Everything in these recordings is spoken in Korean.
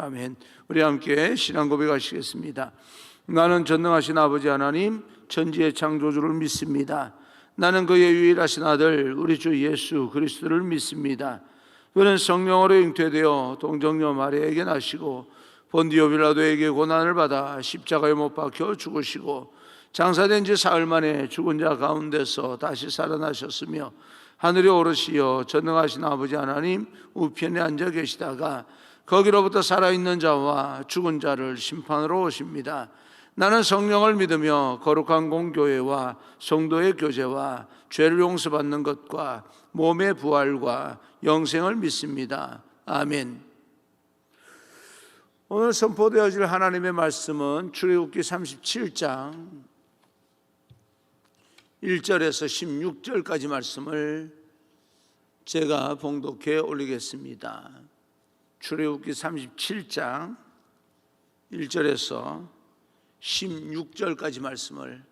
아멘. 우리 함께 신앙 고백하시겠습니다. 나는 전능하신 아버지 하나님 천지의 창조주를 믿습니다. 나는 그의 유일하신 아들 우리 주 예수 그리스도를 믿습니다. 그는 성령으로 잉태되어 동정녀 마리아에게 나시고 본디오 빌라도에게 고난을 받아 십자가에 못 박혀 죽으시고 장사된 지 사흘 만에 죽은 자 가운데서 다시 살아나셨으며 하늘에 오르시어 전능하신 아버지 하나님 우편에 앉아 계시다가 거기로부터 살아있는 자와 죽은 자를 심판으로 오십니다. 나는 성령을 믿으며 거룩한 공교회와 성도의 교제와 죄를 용서받는 것과 몸의 부활과 영생을 믿습니다. 아멘. 오늘 선포되어질 하나님의 말씀은 출애굽기 37장 1절에서 16절까지 말씀을 제가 봉독해 올리겠습니다. 출애굽기 37장 1절에서 16절까지 말씀을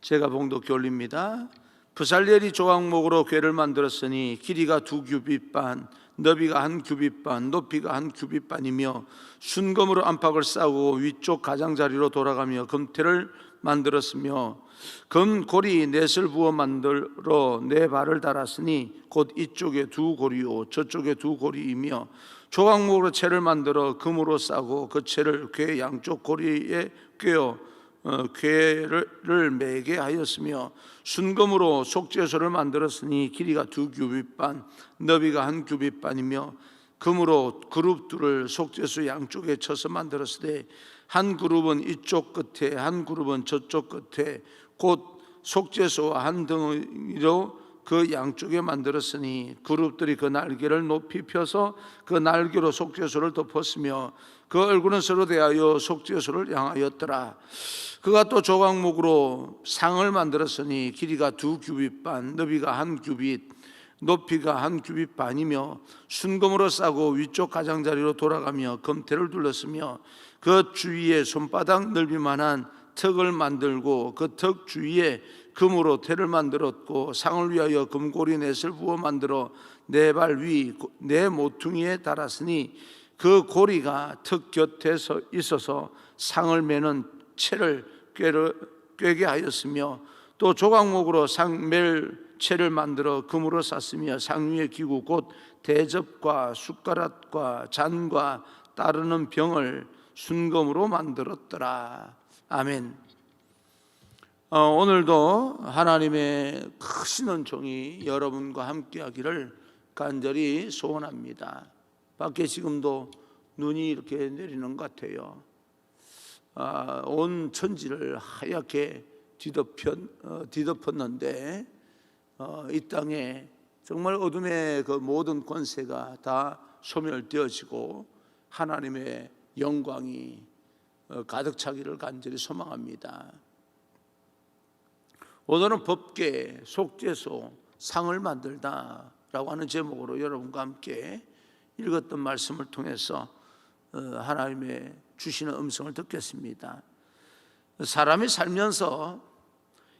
제가 봉독해 올립니다. 부살렐이 조각목으로 궤를 만들었으니 길이가 2규빗 반, 너비가 1규빗 반, 높이가 1규빗 반이며 순금으로 안팎을 싸고 위쪽 가장자리로 돌아가며 금태를 만들었으며 금고리 넷을 부어 만들어 네 발을 달았으니 곧 이쪽에 2고리요 저쪽에 2고리이며 조각목으로 채를 만들어 금으로 싸고 그 채를 궤 양쪽 고리에 꿰어 궤를 매게 하였으며 순금으로 속죄소를 만들었으니 길이가 2규빗 반, 너비가 1규빗 반이며 금으로 그룹 둘을 속죄소 양쪽에 쳐서 만들었으되 한 그룹은 이쪽 끝에 한 그룹은 저쪽 끝에 곧 속죄소와 한 덩이로 그 양쪽에 만들었으니 그룹들이 그 날개를 높이 펴서 그 날개로 속죄소를 덮었으며 그 얼굴은 서로 대하여 속죄소를 향하였더라. 그가 또 조각목으로 상을 만들었으니 길이가 2규빗 반, 너비가 1규빗, 높이가 1규빗 반이며 순금으로 싸고 위쪽 가장자리로 돌아가며 금태를 둘렀으며 그 주위에 손바닥 넓이만한 턱을 만들고 그 턱 주위에 금으로 태를 만들었고 상을 위하여 금고리 넷을 부어 만들어 네 발 위 네 모퉁이에 달았으니 그 고리가 턱 곁에 있어서 상을 매는 채를 꿰게 하였으며 또 조각목으로 상 맬 채를 만들어 금으로 쌌으며 상 위에 기구 곧 대접과 숟가락과 잔과 따르는 병을 순금으로 만들었더라. 아멘. 오늘도 하나님의 크신 은총이 여러분과 함께하기를 간절히 소원합니다. 밖에 지금도 눈이 이렇게 내리는 것 같아요. 온 천지를 하얗게 뒤덮었는데 이 땅에 정말 어둠의 그 모든 권세가 다 소멸되어지고 하나님의 영광이 가득 차기를 간절히 소망합니다. 오늘은 법궤, 속죄소, 상을 만들다라고 하는 제목으로 여러분과 함께 읽었던 말씀을 통해서 하나님의 주시는 음성을 듣겠습니다. 사람이 살면서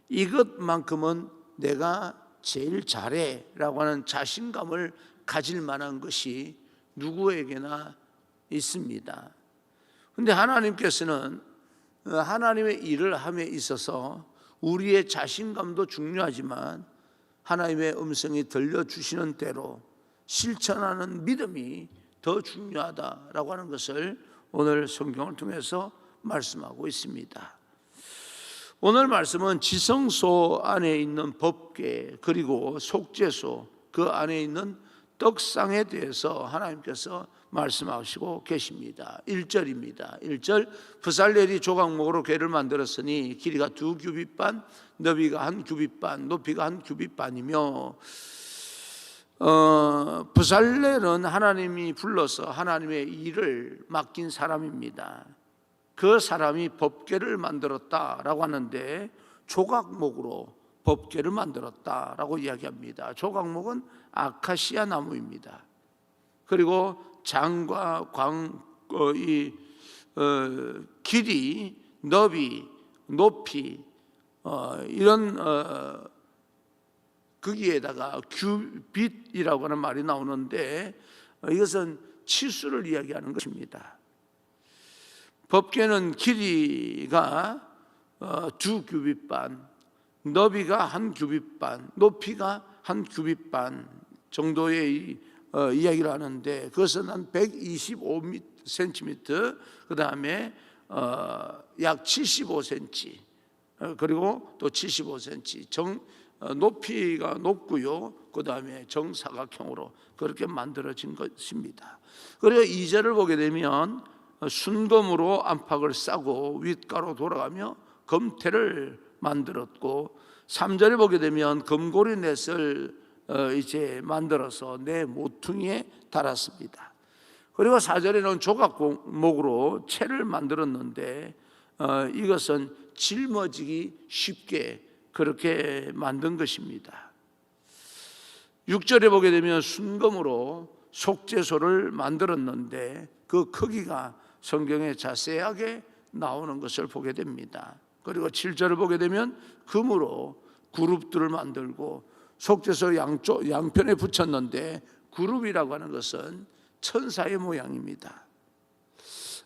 이것만큼은 내가 제일 잘해 라고 하는 자신감을 가질 만한 것이 누구에게나 있습니다. 그런데 하나님께서는 하나님의 일을 함에 있어서 우리의 자신감도 중요하지만 하나님의 음성이 들려주시는 대로 실천하는 믿음이 더 중요하다라고 하는 것을 오늘 성경을 통해서 말씀하고 있습니다. 오늘 말씀은 지성소 안에 있는 법궤 그리고 속죄소 그 안에 있는 떡상에 대해서 하나님께서 말씀하시고 계십니다. 1절입니다. 1절 부살렐이 조각목으로 궤를 만들었으니 길이가 2규빗 반, 너비가 1규빗 반, 높이가 1규빗 반이며 부살렐은 하나님이 불러서 하나님의 일을 맡긴 사람입니다. 그 사람이 법궤를 만들었다라고 하는데 조각목으로 법궤를 만들었다라고 이야기합니다. 조각목은 아카시아 나무입니다. 그리고 장과 길이, 너비, 높이 이런 거기에다가 규빗이라고 하는 말이 나오는데 이것은 치수를 이야기하는 것입니다. 법궤는 길이가 2규빗 반, 너비가 1규빗 반, 높이가 1규빗 반 정도의 이야기를 하는데, 그것은 한 125cm, 그 다음에 약 75cm, 그리고 또 75cm 높이가 높고요. 그 다음에 정사각형으로 그렇게 만들어진 것입니다. 그리고 2절을 보게 되면 순금으로 안팎을 싸고 윗가로 돌아가며 금태를 만들었고, 3절을 보게 되면 금고리 넷을 이제 만들어서 내 모퉁이에 달았습니다. 그리고 4절에는 조각목으로 채를 만들었는데 이것은 짊어지기 쉽게 그렇게 만든 것입니다. 6절에 보게 되면 순금으로 속죄소를 만들었는데 그 크기가 성경에 자세하게 나오는 것을 보게 됩니다. 그리고 7절을 보게 되면 금으로 그룹들을 만들고 속죄소 양편에 붙였는데, 그룹이라고 하는 것은 천사의 모양입니다.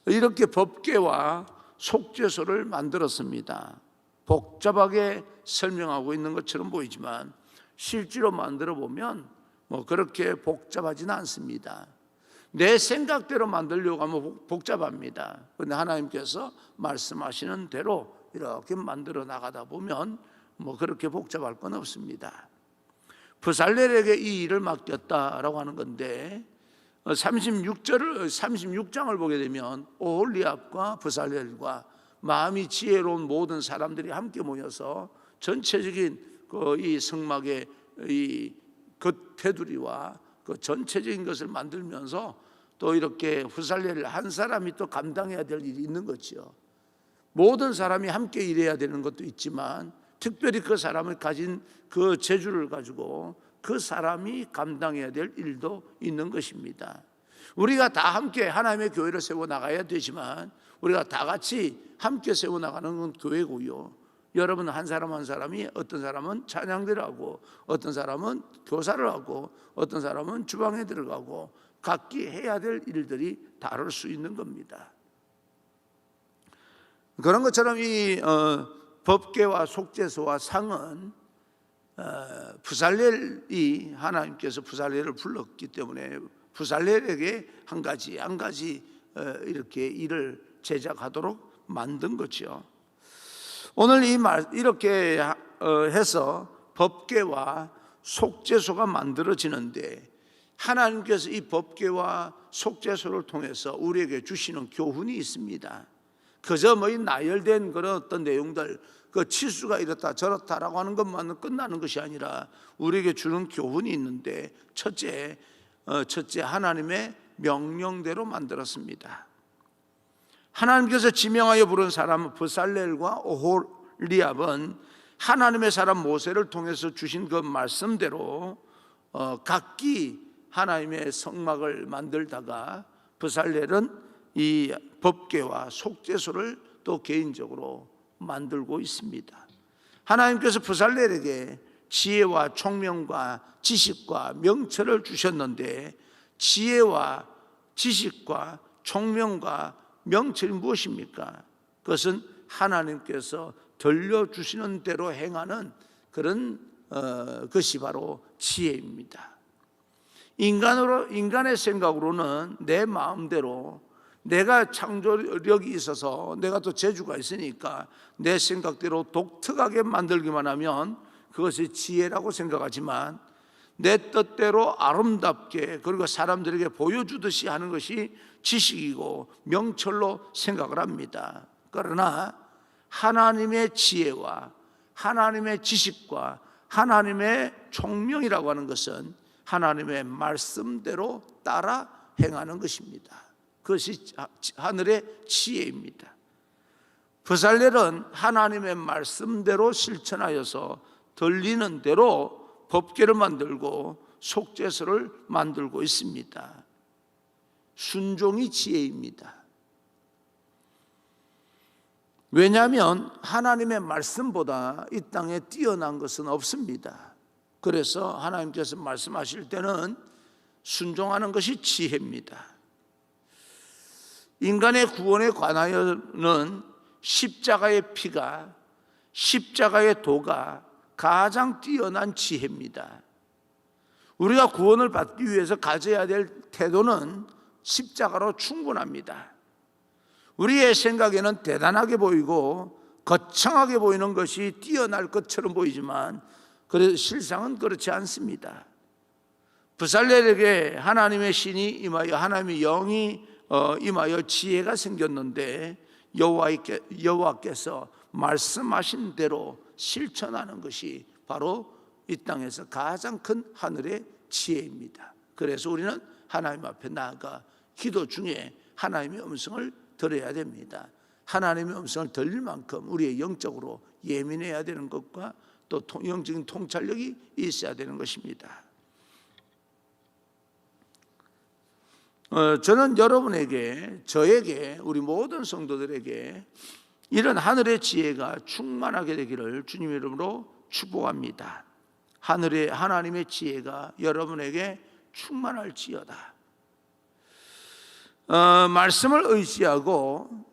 이렇게 법궤와 속죄소를 만들었습니다. 복잡하게 설명하고 있는 것처럼 보이지만 실제로 만들어 보면 그렇게 복잡하지는 않습니다. 내 생각대로 만들려고 하면 복잡합니다. 그런데 하나님께서 말씀하시는 대로 이렇게 만들어 나가다 보면 그렇게 복잡할 건 없습니다. 브살렐에게 이 일을 맡겼다라고 하는 건데, 36장을 보게 되면 오홀리압과 브살렐과 마음이 지혜로운 모든 사람들이 함께 모여서 전체적인 이 성막의 이 겉테두리와 그 전체적인 것을 만들면서 또 이렇게 브살렐 한 사람이 또 감당해야 될 일이 있는 거죠. 모든 사람이 함께 일해야 되는 것도 있지만 특별히 그 사람을 가진 그 재주를 가지고 그 사람이 감당해야 될 일도 있는 것입니다. 우리가 다 함께 하나님의 교회를 세워 나가야 되지만 우리가 다 같이 함께 세워 나가는 건 교회고요. 여러분 한 사람 한 사람이, 어떤 사람은 찬양대를 하고 어떤 사람은 교사를 하고 어떤 사람은 주방에 들어가고 각기 해야 될 일들이 다를 수 있는 겁니다. 그런 것처럼 이 법궤와 속죄소와 상은 브살렐이, 하나님께서 브살렐을 불렀기 때문에 브살렐에게 한 가지 이렇게 일을 제작하도록 만든 거죠. 오늘 이 말 이렇게 해서 법궤와 속죄소가 만들어지는데, 하나님께서 이 법궤와 속죄소를 통해서 우리에게 주시는 교훈이 있습니다. 그저 나열된 그런 어떤 내용들, 그 치수가 이렇다 저렇다라고 하는 것만 끝나는 것이 아니라 우리에게 주는 교훈이 있는데, 첫째 하나님의 명령대로 만들었습니다. 하나님께서 지명하여 부른 사람 브살렐과 오홀리압은 하나님의 사람 모세를 통해서 주신 그 말씀대로 각기 하나님의 성막을 만들다가 브살렐은 이 법궤와 속죄소를 또 개인적으로 만들고 있습니다. 하나님께서 브살렐에게 지혜와 총명과 지식과 명철을 주셨는데, 지혜와 지식과 총명과 명철이 무엇입니까? 그것은 하나님께서 들려주시는 대로 행하는 그런 것이 바로 지혜입니다. 인간의 생각으로는 내 마음대로, 내가 창조력이 있어서 내가 또 재주가 있으니까 내 생각대로 독특하게 만들기만 하면 그것이 지혜라고 생각하지만, 내 뜻대로 아름답게 그리고 사람들에게 보여주듯이 하는 것이 지식이고 명철로 생각을 합니다. 그러나 하나님의 지혜와 하나님의 지식과 하나님의 총명이라고 하는 것은 하나님의 말씀대로 따라 행하는 것입니다. 그것이 하늘의 지혜입니다. 브살렐은 하나님의 말씀대로 실천하여서 들리는 대로 법궤를 만들고 속죄소를 만들고 있습니다. 순종이 지혜입니다. 왜냐하면 하나님의 말씀보다 이 땅에 뛰어난 것은 없습니다. 그래서 하나님께서 말씀하실 때는 순종하는 것이 지혜입니다. 인간의 구원에 관하여는 십자가의 피가, 십자가의 도가 가장 뛰어난 지혜입니다. 우리가 구원을 받기 위해서 가져야 될 태도는 십자가로 충분합니다. 우리의 생각에는 대단하게 보이고 거창하게 보이는 것이 뛰어날 것처럼 보이지만 실상은 그렇지 않습니다. 브살렐에게 하나님의 신이 임하여 하나님의 영이 임하여 지혜가 생겼는데 여호와께서 말씀하신 대로 실천하는 것이 바로 이 땅에서 가장 큰 하늘의 지혜입니다. 그래서 우리는 하나님 앞에 나아가 기도 중에 하나님의 음성을 들어야 됩니다. 하나님의 음성을 들릴 만큼 우리의 영적으로 예민해야 되는 것과 또 영적인 통찰력이 있어야 되는 것입니다. 저는 여러분에게, 저에게, 우리 모든 성도들에게 이런 하늘의 지혜가 충만하게 되기를 주님의 이름으로 축복합니다. 하나님의 지혜가 여러분에게 충만할지어다. 말씀을 의지하고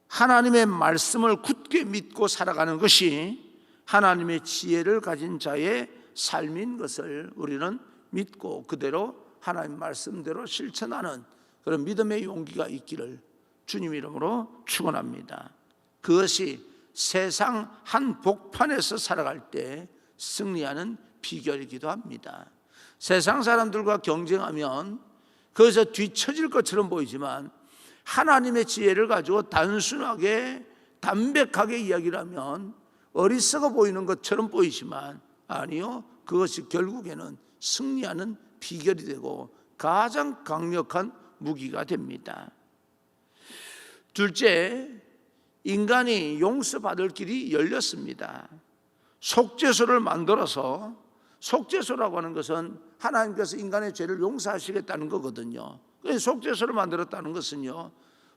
하나님의 말씀을 굳게 믿고 살아가는 것이 하나님의 지혜를 가진 자의 삶인 것을 우리는 믿고 그대로 하나님 말씀대로 실천하는 그런 믿음의 용기가 있기를 주님 이름으로 축원합니다. 그것이 세상 한복판에서 살아갈 때 승리하는 비결이기도 합니다. 세상 사람들과 경쟁하면 그것에 뒤처질 것처럼 보이지만 하나님의 지혜를 가지고 단순하게 담백하게 이야기를 하면 어리석어 보이는 것처럼 보이지만 아니요, 그것이 결국에는 승리하는 비결이 되고 가장 강력한 무기가 됩니다. 둘째, 인간이 용서받을 길이 열렸습니다. 속죄소를 만들어서, 속죄소라고 하는 것은 하나님께서 인간의 죄를 용서하시겠다는 거거든요. 속죄소를 만들었다는 것은요,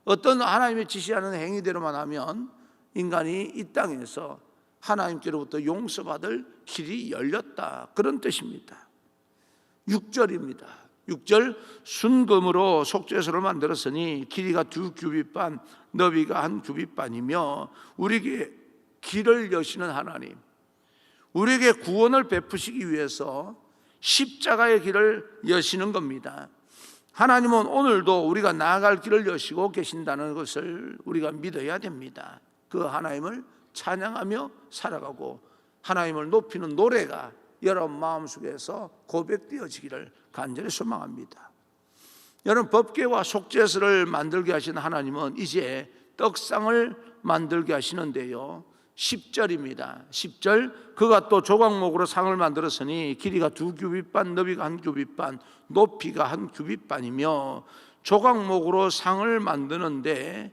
어떤 하나님의 지시하는 행위대로만 하면 인간이 이 땅에서 하나님께로부터 용서받을 길이 열렸다, 그런 뜻입니다. 6절입니다. 6절, 순금으로 속죄소를 만들었으니 길이가 2규빗 반, 너비가 1규빗 반이며 우리에게 길을 여시는 하나님, 우리에게 구원을 베푸시기 위해서 십자가의 길을 여시는 겁니다. 하나님은 오늘도 우리가 나아갈 길을 여시고 계신다는 것을 우리가 믿어야 됩니다. 그 하나님을 찬양하며 살아가고 하나님을 높이는 노래가 여러분 마음속에서 고백되어지기를 간절히 소망합니다. 여러분, 법궤와 속죄소를 만들게 하신 하나님은 이제 떡상을 만들게 하시는데요, 10절입니다. 10절, 그가 또 조각목으로 상을 만들었으니 길이가 2규빗 반, 너비가 1규빗 반, 높이가 1규빗 반이며 조각목으로 상을 만드는데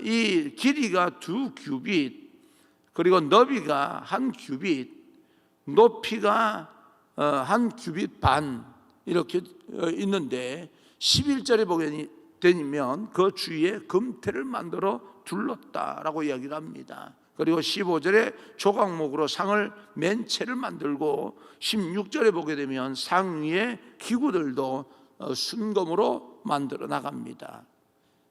이 길이가 2규빗 그리고 너비가 1규빗, 높이가 1규빗 반 이렇게 있는데 11절에 보게 되면 그 주위에 금태를 만들어 둘렀다라고 이야기를 합니다. 그리고 15절에 조각목으로 상을 맨 채를 만들고 16절에 보게 되면 상 위에 기구들도 순금으로 만들어 나갑니다.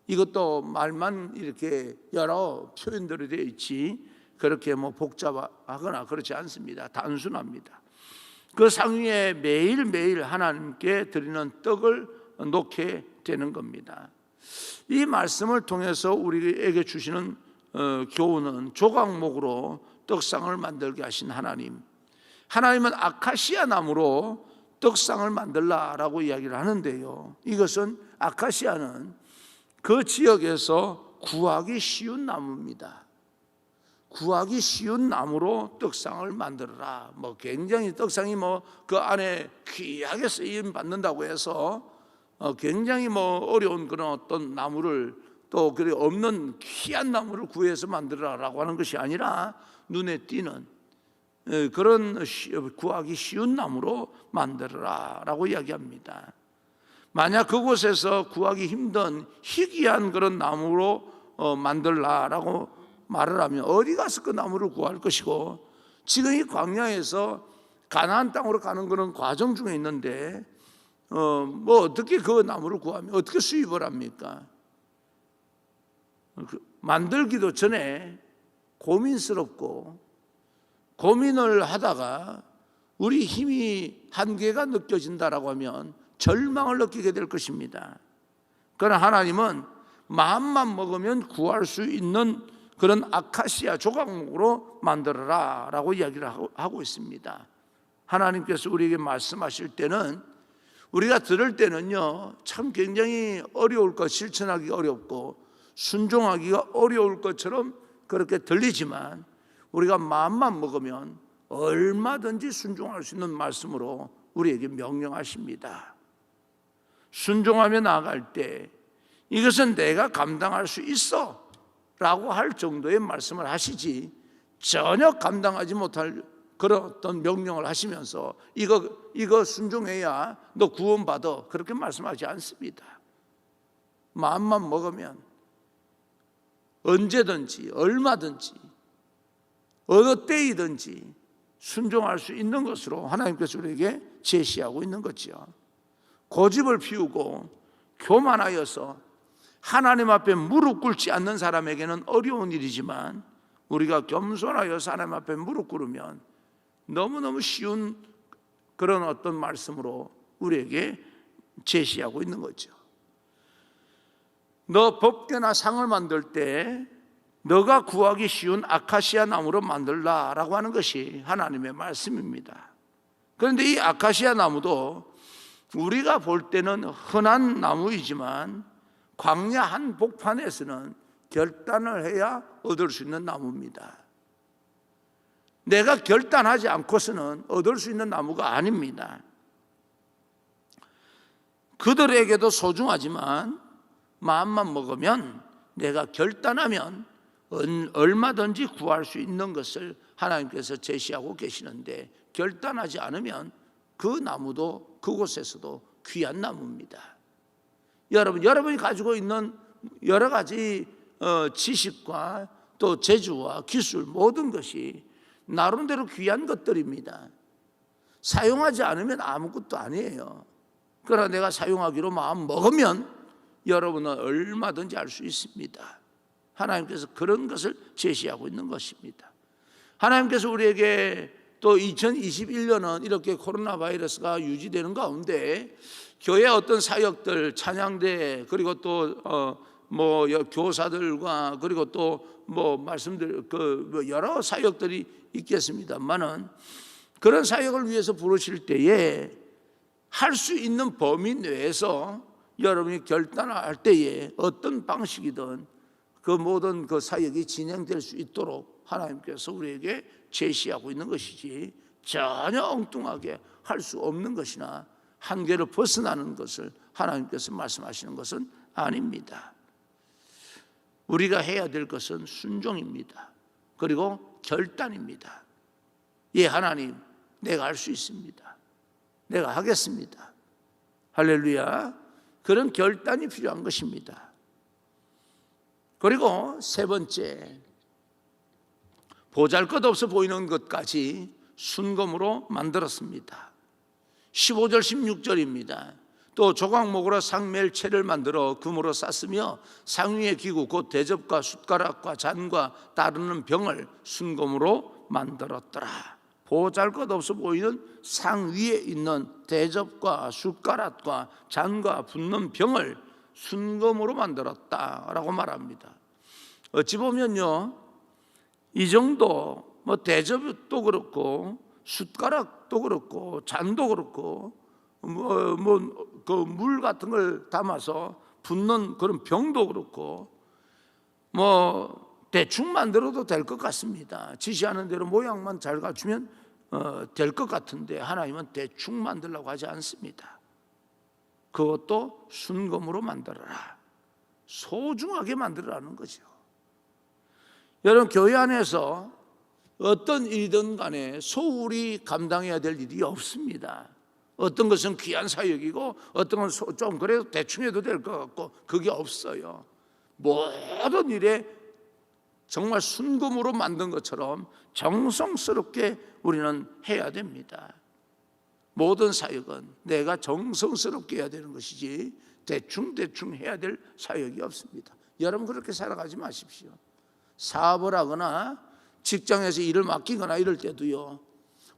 이것도 말만 이렇게 여러 표현들이 되어 있지 그렇게 복잡하거나 그렇지 않습니다. 단순합니다. 그 상 위에 매일매일 하나님께 드리는 떡을 놓게 되는 겁니다. 이 말씀을 통해서 우리에게 주시는 교훈은 조각목으로 떡상을 만들게 하신 하나님, 하나님은 아카시아 나무로 떡상을 만들라라고 이야기를 하는데요, 이것은 아카시아는 그 지역에서 구하기 쉬운 나무입니다. 구하기 쉬운 나무로 떡상을 만들어라. 굉장히 떡상이 그 안에 귀하게 쓰임 받는다고 해서 굉장히 어려운 그런 어떤 나무를 또 그래 없는 귀한 나무를 구해서 만들어라라고 하는 것이 아니라 눈에 띄는 그런 구하기 쉬운 나무로 만들어라라고 이야기합니다. 만약 그곳에서 구하기 힘든 희귀한 그런 나무로 만들라라고 말을 하면 어디 가서 그 나무를 구할 것이고, 지금 이 광야에서 가나안 땅으로 가는 그런 과정 중에 있는데 어떻게 그 나무를 구하면 어떻게 수입을 합니까? 만들기도 전에 고민스럽고 고민을 하다가 우리 힘이 한계가 느껴진다라고 하면 절망을 느끼게 될 것입니다. 그러나 하나님은 마음만 먹으면 구할 수 있는 그런 아카시아 조각목으로 만들어라 라고 이야기를 하고 있습니다. 하나님께서 우리에게 말씀하실 때는 우리가 들을 때는요 참 굉장히 어려울 것, 실천하기가 어렵고 순종하기가 어려울 것처럼 그렇게 들리지만 우리가 마음만 먹으면 얼마든지 순종할 수 있는 말씀으로 우리에게 명령하십니다. 순종하며 나아갈 때 이것은 내가 감당할 수 있어 라고 할 정도의 말씀을 하시지 전혀 감당하지 못할 그런 어떤 명령을 하시면서 이거 순종해야 너 구원받아 그렇게 말씀하지 않습니다. 마음만 먹으면 언제든지 얼마든지 어느 때이든지 순종할 수 있는 것으로 하나님께서 우리에게 제시하고 있는 거죠. 고집을 피우고 교만하여서 하나님 앞에 무릎 꿇지 않는 사람에게는 어려운 일이지만 우리가 겸손하여서 하나님 앞에 무릎 꿇으면 너무너무 쉬운 그런 어떤 말씀으로 우리에게 제시하고 있는 거죠. 너 법궤나 상을 만들 때 너가 구하기 쉬운 아카시아 나무로 만들라라고 하는 것이 하나님의 말씀입니다. 그런데 이 아카시아 나무도 우리가 볼 때는 흔한 나무이지만 광야 한 복판에서는 결단을 해야 얻을 수 있는 나무입니다. 내가 결단하지 않고서는 얻을 수 있는 나무가 아닙니다. 그들에게도 소중하지만 마음만 먹으면 내가 결단하면 얼마든지 구할 수 있는 것을 하나님께서 제시하고 계시는데 결단하지 않으면 그 나무도 그곳에서도 귀한 나무입니다. 여러분이 가지고 있는 여러 가지 지식과 또 재주와 기술 모든 것이 나름대로 귀한 것들입니다. 사용하지 않으면 아무것도 아니에요. 그러나 내가 사용하기로 마음 먹으면 여러분은 얼마든지 할 수 있습니다. 하나님께서 그런 것을 제시하고 있는 것입니다. 하나님께서 우리에게 또 2021년은 이렇게 코로나 바이러스가 유지되는 가운데 교회 어떤 사역들, 찬양대 그리고 또 교사들과 그리고 또 말씀들 여러 사역들이 있겠습니다만은 그런 사역을 위해서 부르실 때에 할 수 있는 범위 내에서 여러분이 결단할 때에 어떤 방식이든 그 모든 그 사역이 진행될 수 있도록 하나님께서 우리에게 제시하고 있는 것이지 전혀 엉뚱하게 할 수 없는 것이나 한계를 벗어나는 것을 하나님께서 말씀하시는 것은 아닙니다. 우리가 해야 될 것은 순종입니다. 그리고 결단입니다. 예, 하나님, 내가 할 수 있습니다. 내가 하겠습니다. 할렐루야. 그런 결단이 필요한 것입니다. 그리고 세 번째, 보잘것없어 보이는 것까지 순금으로 만들었습니다. 15절 16절입니다. 또 조각목으로 상멜체를 만들어 금으로 쌌으며 상위의 기구 곧 대접과 숟가락과 잔과 따르는 병을 순금으로 만들었더라. 보잘것없어 보이는 상 위에 있는 대접과 숟가락과 잔과 붓는 병을 순금으로 만들었다라고 말합니다. 어찌 보면요, 이 정도 대접도 그렇고 숟가락도 그렇고 잔도 그렇고 그 물 같은 걸 담아서 붓는 그런 병도 그렇고 대충 만들어도 될 것 같습니다. 지시하는 대로 모양만 잘 갖추면 될 것 같은데 하나님은 대충 만들려고 하지 않습니다. 그것도 순금으로 만들어라. 소중하게 만들어라는 거죠. 여러분, 교회 안에서 어떤 일이든 간에 소홀히 감당해야 될 일이 없습니다. 어떤 것은 귀한 사역이고 어떤 것은 좀 그래도 대충 해도 될 것 같고 그게 없어요. 모든 일에 정말 순금으로 만든 것처럼 정성스럽게 우리는 해야 됩니다. 모든 사역은 내가 정성스럽게 해야 되는 것이지 대충 해야 될 사역이 없습니다. 여러분 그렇게 살아가지 마십시오. 사업을 하거나 직장에서 일을 맡기거나 이럴 때도요,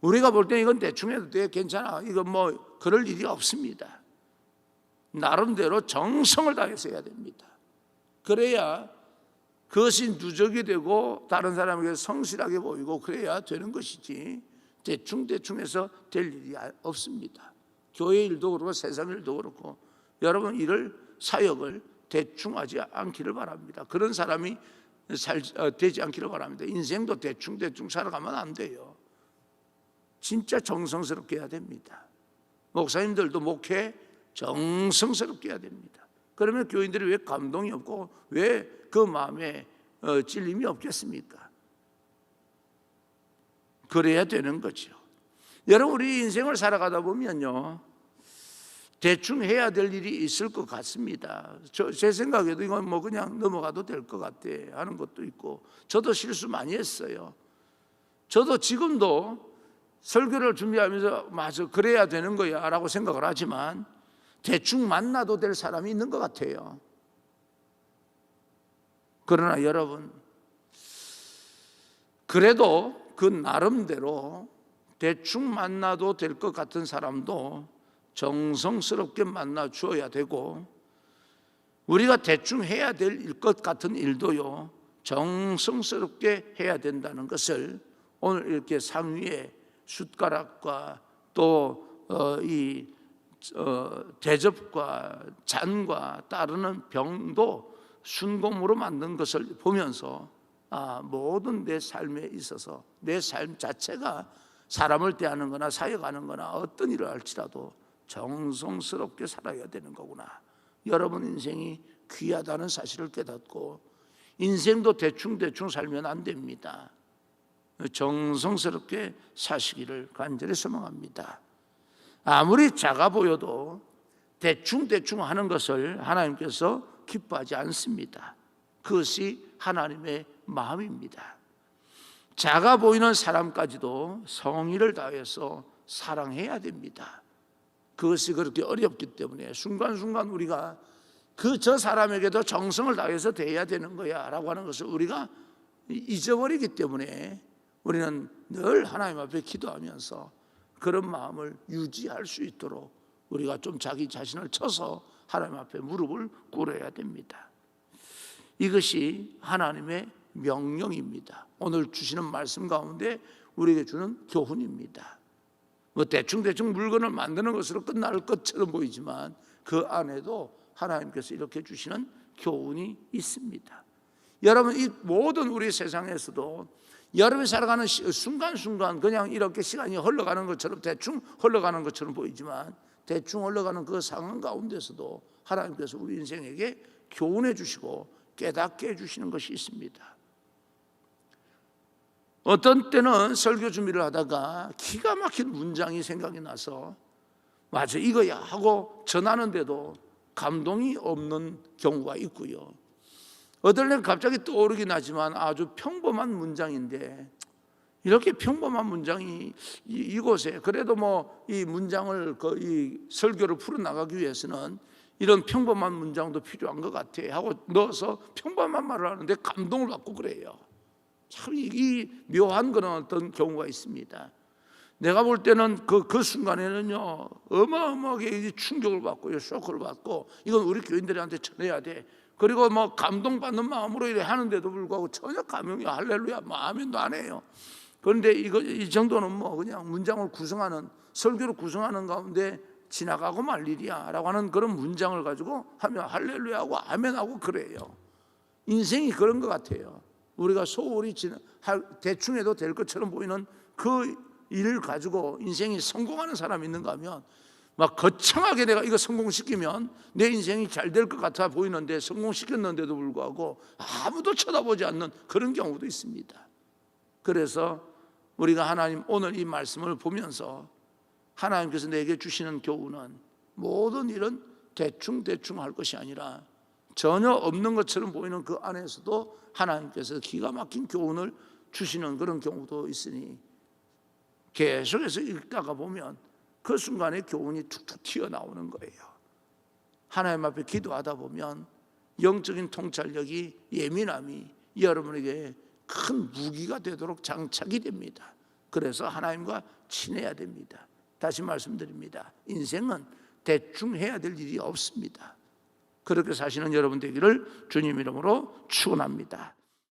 우리가 볼 때 이건 대충 해도 돼, 괜찮아, 이건 뭐 그럴 일이 없습니다. 나름대로 정성을 다해서 해야 됩니다. 그래야 그것이 누적이 되고 다른 사람에게 성실하게 보이고 그래야 되는 것이지, 대충 해서 될 일이 없습니다. 교회 일도 그렇고 세상 일도 그렇고 여러분 일을, 사역을 대충 하지 않기를 바랍니다. 그런 사람이 되지 않기를 바랍니다. 인생도 대충 살아가면 안 돼요. 진짜 정성스럽게 해야 됩니다. 목사님들도 목회 정성스럽게 해야 됩니다. 그러면 교인들이 왜 감동이 없고 왜 그 마음에 찔림이 없겠습니까? 그래야 되는 거죠. 여러분 우리 인생을 살아가다 보면요, 대충 해야 될 일이 있을 것 같습니다. 제 생각에도 이건 뭐 그냥 넘어가도 될 것 같아 하는 것도 있고, 저도 실수 많이 했어요. 저도 지금도 설교를 준비하면서 맞아 그래야 되는 거야 라고 생각을 하지만 대충 만나도 될 사람이 있는 것 같아요. 그러나 여러분, 그래도 그 나름대로 대충 만나도 될 것 같은 사람도 정성스럽게 만나 주어야 되고, 우리가 대충 해야 될 것 같은 일도요 정성스럽게 해야 된다는 것을 오늘 이렇게 상위에 숟가락과 또 이 대접과 잔과 따르는 병도 순금으로 만든 것을 보면서 모든 내 삶에 있어서 내 삶 자체가 사람을 대하는 거나 사역하는 거나 어떤 일을 할지라도 정성스럽게 살아야 되는 거구나. 여러분 인생이 귀하다는 사실을 깨닫고 인생도 대충 살면 안 됩니다. 정성스럽게 사시기를 간절히 소망합니다. 아무리 작아 보여도 대충 하는 것을 하나님께서 기뻐하지 않습니다. 그것이 하나님의 마음입니다. 작아 보이는 사람까지도 성의를 다해서 사랑해야 됩니다. 그것이 그렇게 어렵기 때문에 순간순간 우리가 저 사람에게도 정성을 다해서 대해야 되는 거야 라고 하는 것을 우리가 잊어버리기 때문에 우리는 늘 하나님 앞에 기도하면서 그런 마음을 유지할 수 있도록 우리가 좀 자기 자신을 쳐서 하나님 앞에 무릎을 꿇어야 됩니다. 이것이 하나님의 명령입니다. 오늘 주시는 말씀 가운데 우리에게 주는 교훈입니다. 뭐 대충 물건을 만드는 것으로 끝날 것처럼 보이지만 그 안에도 하나님께서 이렇게 주시는 교훈이 있습니다. 여러분 이 모든 우리 세상에서도 여러분이 살아가는 순간순간 그냥 이렇게 시간이 흘러가는 것처럼 대충 흘러가는 것처럼 보이지만 대충 흘러가는 그 상황 가운데서도 하나님께서 우리 인생에게 교훈해 주시고 깨닫게 해주시는 것이 있습니다. 어떤 때는 설교 준비를 하다가 기가 막힌 문장이 생각이 나서 맞아 이거야 하고 전하는데도 감동이 없는 경우가 있고요. 어떨 때는 갑자기 떠오르긴 하지만 아주 평범한 문장인데 이렇게 평범한 문장이 이곳에 그래도 뭐 이 문장을 이 설교를 풀어나가기 위해서는 이런 평범한 문장도 필요한 것 같아 하고 넣어서 평범한 말을 하는데 감동을 받고 그래요. 참 이 묘한 그런 어떤 경우가 있습니다. 내가 볼 때는 그 순간에는요 어마어마하게 충격을 받고 쇼크를 받고 이건 우리 교인들한테 전해야 돼. 그리고 뭐 감동받는 마음으로 이래 하는데도 불구하고 전혀 감명이 할렐루야 뭐 아멘도 안 해요. 그런데 이 정도는 뭐 그냥 문장을 구성하는 설교를 구성하는 가운데 지나가고 말 일이야 라고 하는 그런 문장을 가지고 하면 할렐루야하고 아멘하고 그래요. 인생이 그런 것 같아요. 우리가 소홀히 대충 해도 될 것처럼 보이는 그 일을 가지고 인생이 성공하는 사람이 있는가 하면 막 거창하게 내가 이거 성공시키면 내 인생이 잘 될 것 같아 보이는데 성공시켰는데도 불구하고 아무도 쳐다보지 않는 그런 경우도 있습니다. 그래서 우리가 하나님 오늘 이 말씀을 보면서 하나님께서 내게 주시는 교훈은 모든 일은 대충 할 것이 아니라 전혀 없는 것처럼 보이는 그 안에서도 하나님께서 기가 막힌 교훈을 주시는 그런 경우도 있으니 계속해서 읽다가 보면 그 순간에 교훈이 툭툭 튀어나오는 거예요. 하나님 앞에 기도하다 보면 영적인 통찰력이, 예민함이 여러분에게 큰 무기가 되도록 장착이 됩니다. 그래서 하나님과 친해야 됩니다. 다시 말씀드립니다. 인생은 대충 해야 될 일이 없습니다. 그렇게 사시는 여러분 되기를 주님 이름으로 축원합니다.